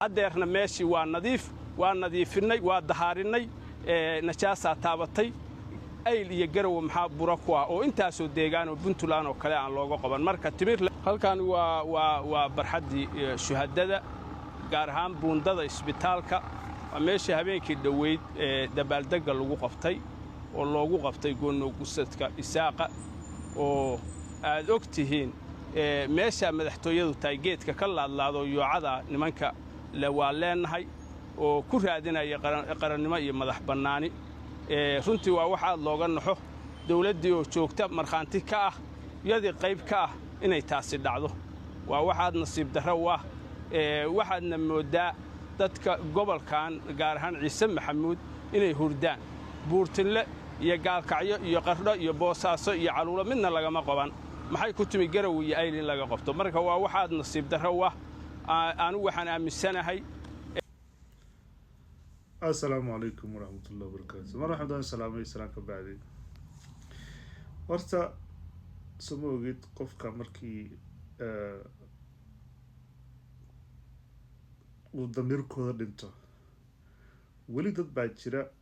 adeerna meeshii waa nadiifinay waa dahaarinay najaasa taabatay ayl iyo garow maxaa bura ku ah oo intaasoo deegaan oo Puntland oo kale aan looga qaban marka timir halkan waa barxadii shuhadada gaar ahaan buundada isbitaalka meeshii habeenkii dhaweyd dabaaldega lagu qabtay oo loogu qabtay go'noogusadka isaaqa oo aad ogtihiin meesha madaxtooyadu tahay geedka ka laadlaado yoocada nimanka la waa leenahay oo ku raadinaya qarannimo iyo madax bannaani runtii waa wax aad looga naxo dawladdii oo joogta markhaanti ka ah yadii qayb ka ah inay taasi dhacdo waa wax aad nasiib darro u ah waxaadna moodaa dadka gobolkan gaar ahaan ciise maxamuud inay hurdaan buurtinle iyo gaalkacyo iyo qardho iyo boosaaso iyo caluulo midna lagama qaban maxay ku timi garow iyo ayl in laga qabto marka waa wax aad nasiib darro u ah anigu waxaan aaminsanahay. السلام عليكم ورحمة الله وبركاته. مرحبا السلام عليكم بعدين. ورثة سموجت قف كمركي والضمير كذا دنته. ولدت بعد شراء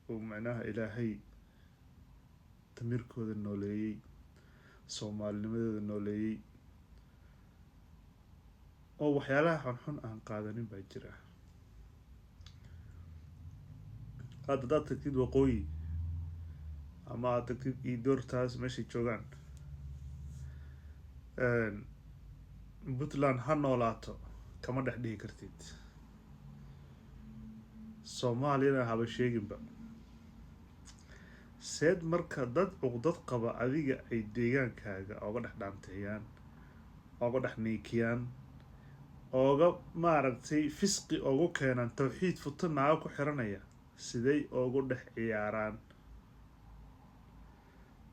ومعناها إلهي ضمير كذا النولي صومال لماذا النولي أو وحيالها حنحن عن قادرين بعد شراء. هذا ده تكتيد وقوي أما تكتيد يدور تاس ماشي شوغان بطلان هنولاتو كما دحديه كرتيد سومالينا هذا الشيء جنبا سيد مركا دad عقدad qaba adiga ay deegaankaaga oga dhaxdhaantayaan oga dhaxneekiyaan oga maaragtay fisqi ogu keenan tawxiid futanaa ku xiranaya siday ugu dhex ciyaaraan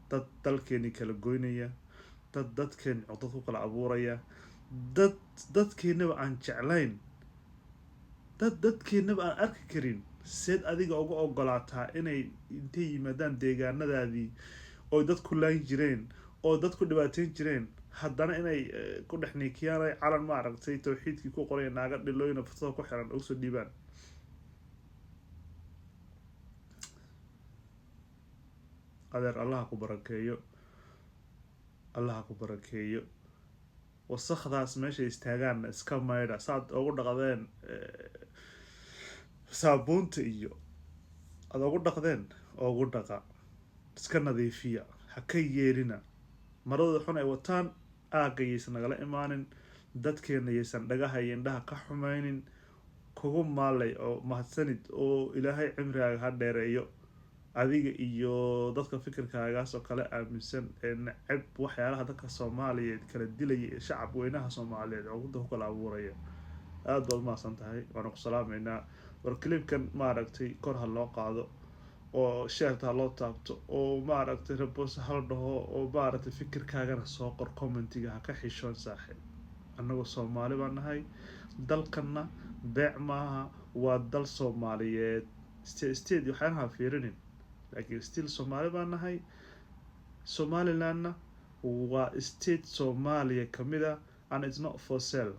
dad dalkeeni kala goynaya dadkeen codad ku kala abuuraya dadkeenaba aan jeclayn dadkeenaba aan arki karin seed adiga ugu ogolaataa inay intay yimaadaan deegaanadaadii oo dad ku laan jireen oo dad ku dhibaateyn jireen haddana inay ku dhex neekiyaan ay calan maaragtay tawxiidkii ku qoraya naaga dhilooyina fursada ku xiran ugu soo dhiibaan. adeer allah ku barakeeyo wasakdaas meesha istaagaan iska maydha saad ugu dhaqdeen saabuunta iyo aad ugu dhaqdeen ugu dhaqa iska nadiifiya ha ka yeelina marada xun ay wataan aagayaysan nagala imaanin dadkeena yaysan dhagaha iyo indhaha ka xumaynin kugu maalay oo mahadsanid oo ilaahay cimrigaaga ha dheereeyo adiga iyo dadka fikirkaagaas oo kale aaminsan ee nacab waxyaalaha dadka Soomaaliyeed kala dilaya shacab weynaha Soomaaliyeed oo ku kala abuuraya aad baad maasan tahay waan ku salaameynaa war clipkan maaragtay kor ha loo qaado oo share loo taabto oo maaragtay repos hal dhaho oo maaragtay fikirkaagana soo qor commentiga ha ka xishoon saaxiib annagu Soomaali baan nahay dalkana beec maaha waa dal Soomaaliyeed state waxaan fiirinin لكن still Somali baan nahay Somalilandna waa state Somalia kamida and it's not for sale